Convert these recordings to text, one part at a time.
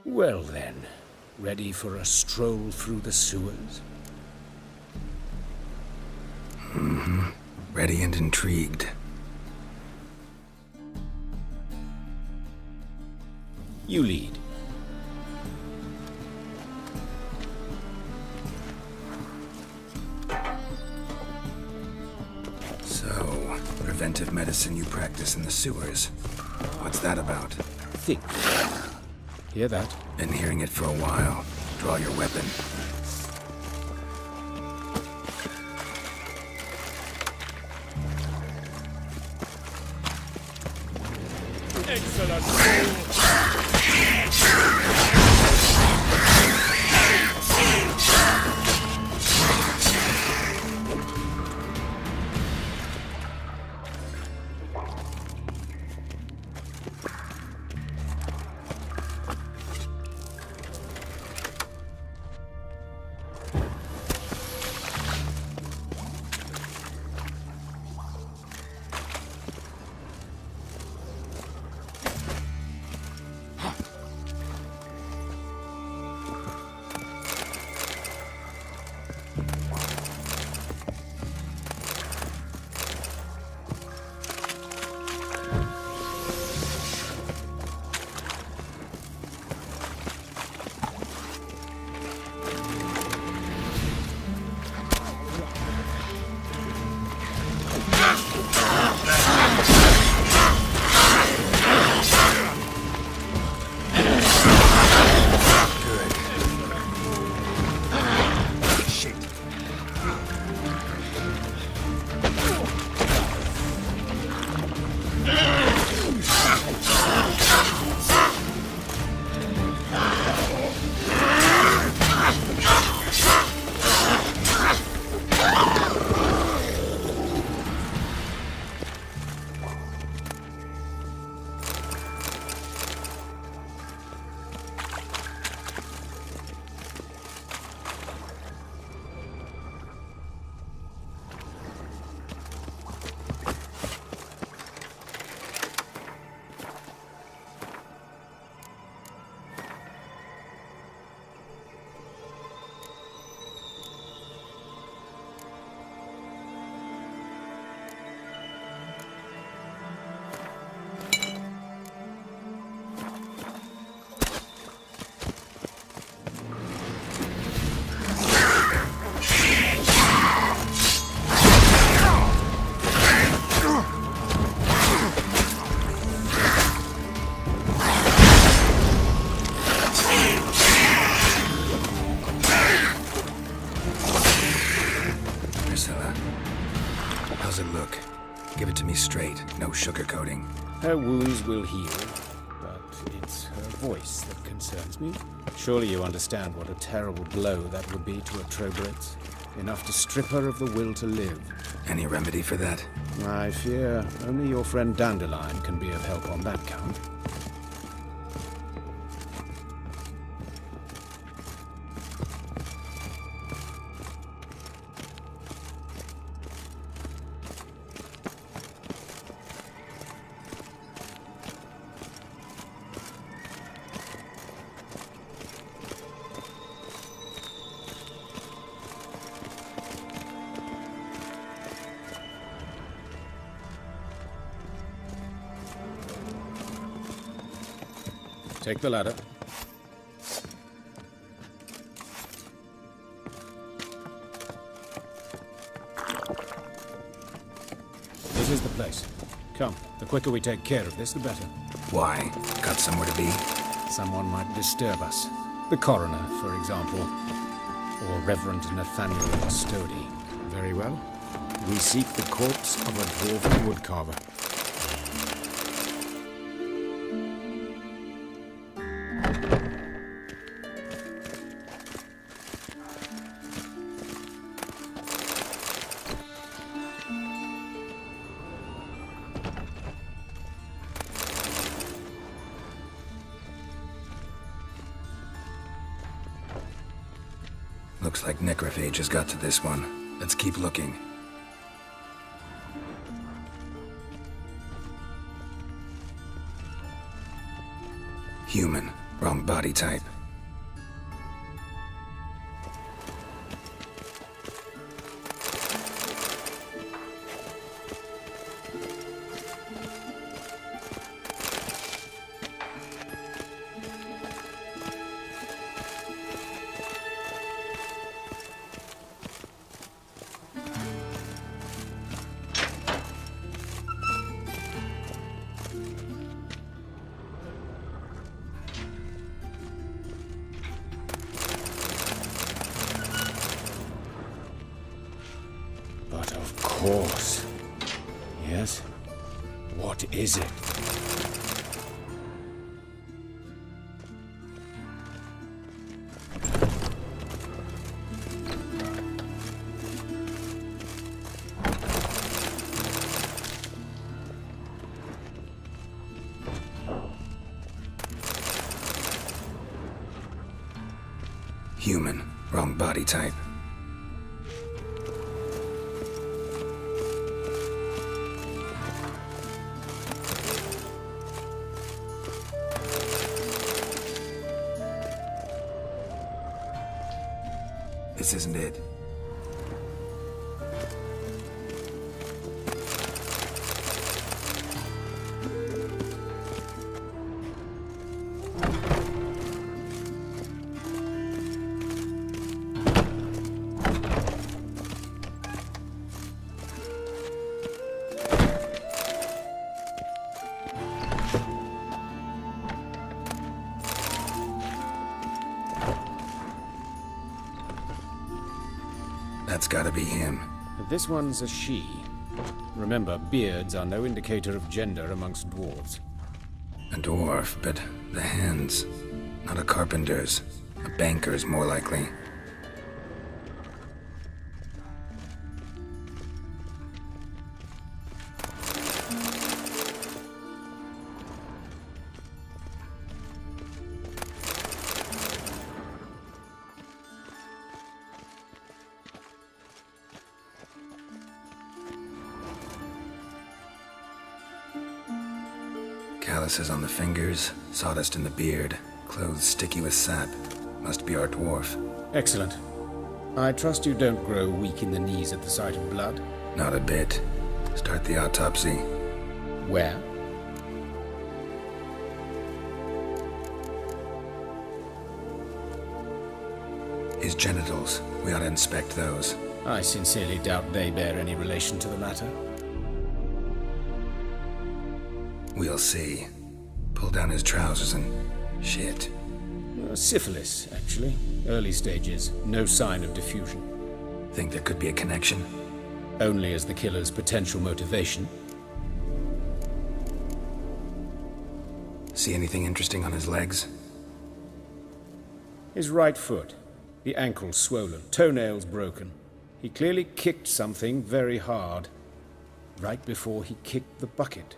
Well then, ready for a stroll through the sewers? Mm-hmm. Ready and intrigued. You lead. So, preventive medicine you practice in the sewers. What's that about? Think. Hear that? Been hearing it for a while. Draw your weapon. Excellent. How's it look? Give it to me straight, no sugarcoating. Her wounds will heal, but it's her voice that concerns me. Surely you understand what a terrible blow that would be to a Trobritz. Enough to strip her of the will to live. Any remedy for that? I fear only your friend Dandelion can be of help on that count. Take the ladder. This is the place. Come, the quicker we take care of this, the better. Why? Got somewhere to be? Someone might disturb us. The coroner, for example. Or Reverend Nathaniel Custody. Very well. We seek the corpse of a dwarven woodcarver. Looks like necrophage has got to this one. Let's keep looking. Human. Wrong body type. Of course. Yes? What is it? Human. Wrong body type. This isn't it. That's gotta be him. This one's a she. Remember, beards are no indicator of gender amongst dwarves. A dwarf, but the hands. Not a carpenter's. A banker's, more likely. Calluses on the fingers, sawdust in the beard, clothes sticky with sap. Must be our dwarf. Excellent. I trust you don't grow weak in the knees at the sight of blood. Not a bit. Start the autopsy. Where? His genitals. We ought to inspect those. I sincerely doubt they bear any relation to the matter. We'll see. Pull down his trousers and... shit. Syphilis, actually. Early stages. No sign of diffusion. Think there could be a connection? Only as the killer's potential motivation. See anything interesting on his legs? His right foot. The ankle swollen. Toenails broken. He clearly kicked something very hard. Right before he kicked the bucket.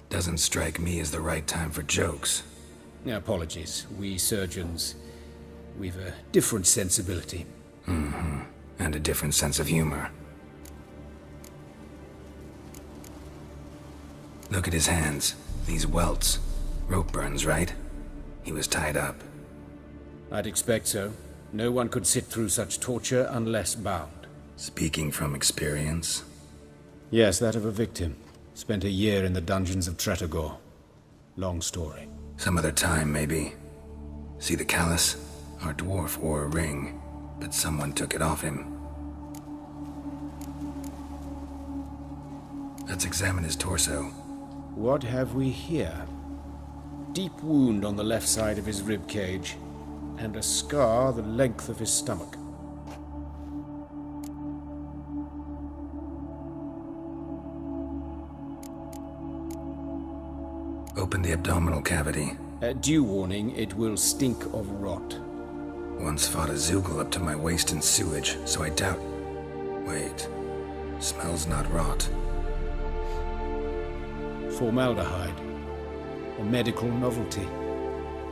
Doesn't strike me as the right time for jokes. Apologies. We surgeons, we've a different sensibility. Mm-hmm. And a different sense of humor. Look at his hands. These welts. Rope burns, right? He was tied up. I'd expect so. No one could sit through such torture unless bound. Speaking from experience? Yes, that of a victim. Spent a year in the dungeons of Tretogor. Long story. Some other time, maybe. See the callus? Our dwarf wore a ring, but someone took it off him. Let's examine his torso. What have we here? Deep wound on the left side of his rib cage, and a scar the length of his stomach. Open the abdominal cavity. Due warning, it will stink of rot. Once fought a Zoogle up to my waist in sewage, so I doubt... Wait. Smells not rot. Formaldehyde. A medical novelty.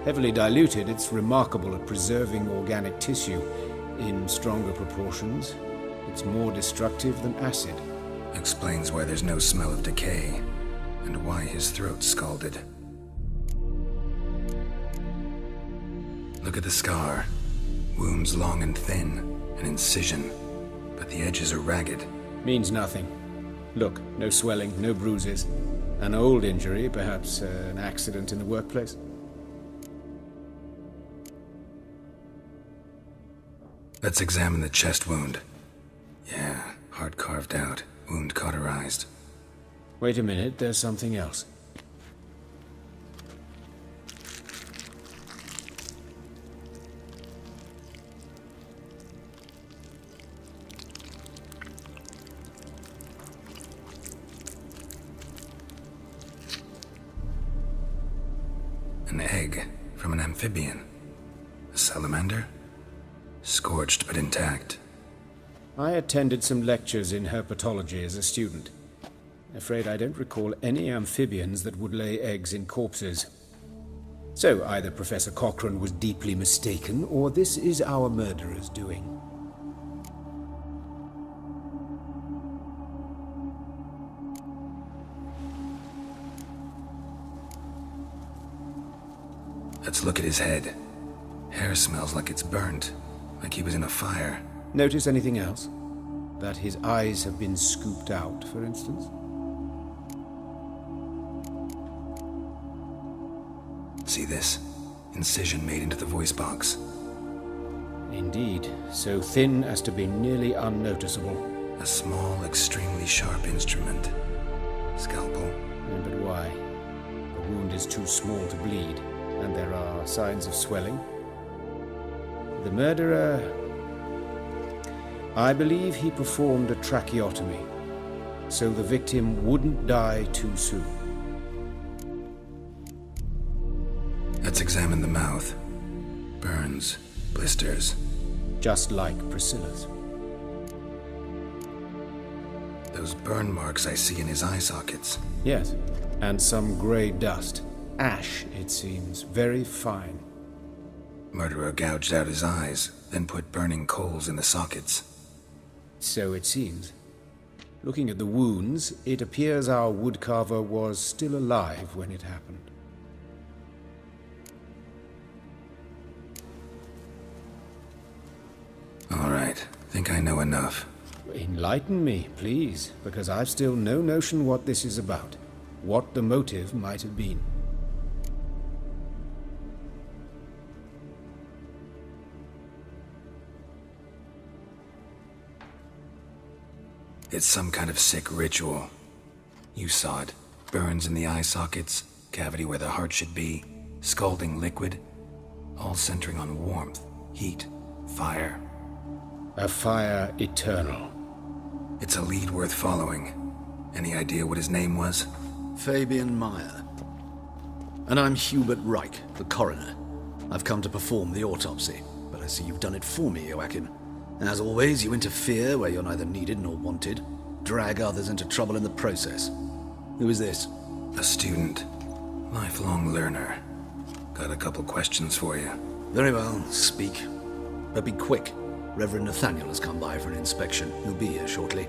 Heavily diluted, it's remarkable at preserving organic tissue. In stronger proportions, it's more destructive than acid. Explains why there's no smell of decay, and why his throat's scalded. Look at the scar. Wounds long and thin, an incision, but the edges are ragged. Means nothing. Look, no swelling, no bruises. An old injury, perhaps an accident in the workplace. Let's examine the chest wound. Yeah, heart carved out, wound cauterized. Wait a minute, there's something else. An egg from an amphibian. A salamander? Scorched but intact. I attended some lectures in herpetology as a student. Afraid I don't recall any amphibians that would lay eggs in corpses. So either Professor Cochrane was deeply mistaken, or this is our murderer's doing. Let's look at his head. Hair smells like it's burnt, like he was in a fire. Notice anything else? That his eyes have been scooped out, for instance? See this? Incision made into the voice box. Indeed, so thin as to be nearly unnoticeable. A small, extremely sharp instrument. Scalpel. But why? The wound is too small to bleed, and there are signs of swelling. The murderer... I believe he performed a tracheotomy, so the victim wouldn't die too soon. Let's examine the mouth. Burns, blisters. Just like Priscilla's. Those burn marks I see in his eye sockets. Yes, and some grey dust. Ash, it seems, very fine. Murderer gouged out his eyes, then put burning coals in the sockets. So it seems. Looking at the wounds, it appears our woodcarver was still alive when it happened. All right, think I know enough. Enlighten me, please, because I've still no notion what this is about. What the motive might have been. It's some kind of sick ritual. You saw it. Burns in the eye sockets, cavity where the heart should be, scalding liquid, all centering on warmth, heat, fire. A fire eternal. It's a lead worth following. Any idea what his name was? Fabian Meyer. And I'm Hubert Reich, the coroner. I've come to perform the autopsy, but I see you've done it for me, Joachim. As always, you interfere where you're neither needed nor wanted, drag others into trouble in the process. Who is this? A student. Lifelong learner. Got a couple questions for you. Very well, speak. But be quick. Reverend Nathaniel has come by for an inspection. He'll be here shortly.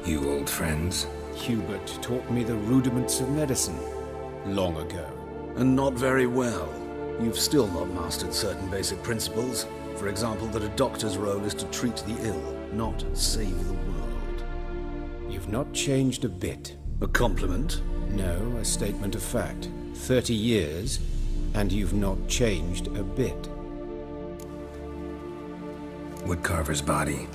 You old friends? Hubert taught me the rudiments of medicine long ago. And not very well. You've still not mastered certain basic principles. For example, that a doctor's role is to treat the ill, not save the world. You've not changed a bit. A compliment? No, a statement of fact. 30 years, and you've not changed a bit. Woodcarver's body.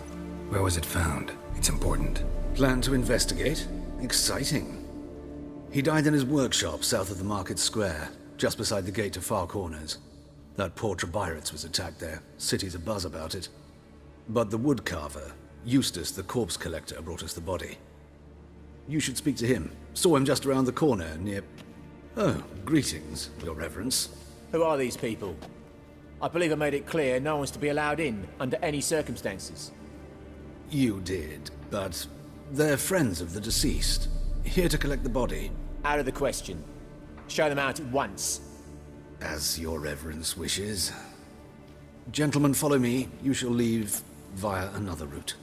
Where was it found? It's important. Plan to investigate? Exciting. He died in his workshop south of the market square, just beside the gate to Far Corners. That poor Trebirates was attacked there. City's abuzz about it. But the woodcarver, Eustace the corpse collector, brought us the body. You should speak to him. Saw him just around the corner near... Oh, greetings, Your Reverence. Who are these people? I believe I made it clear no one's to be allowed in under any circumstances. You did, but they're friends of the deceased. Here to collect the body. Out of the question. Show them out at once. As Your Reverence wishes. Gentlemen, follow me. You shall leave via another route.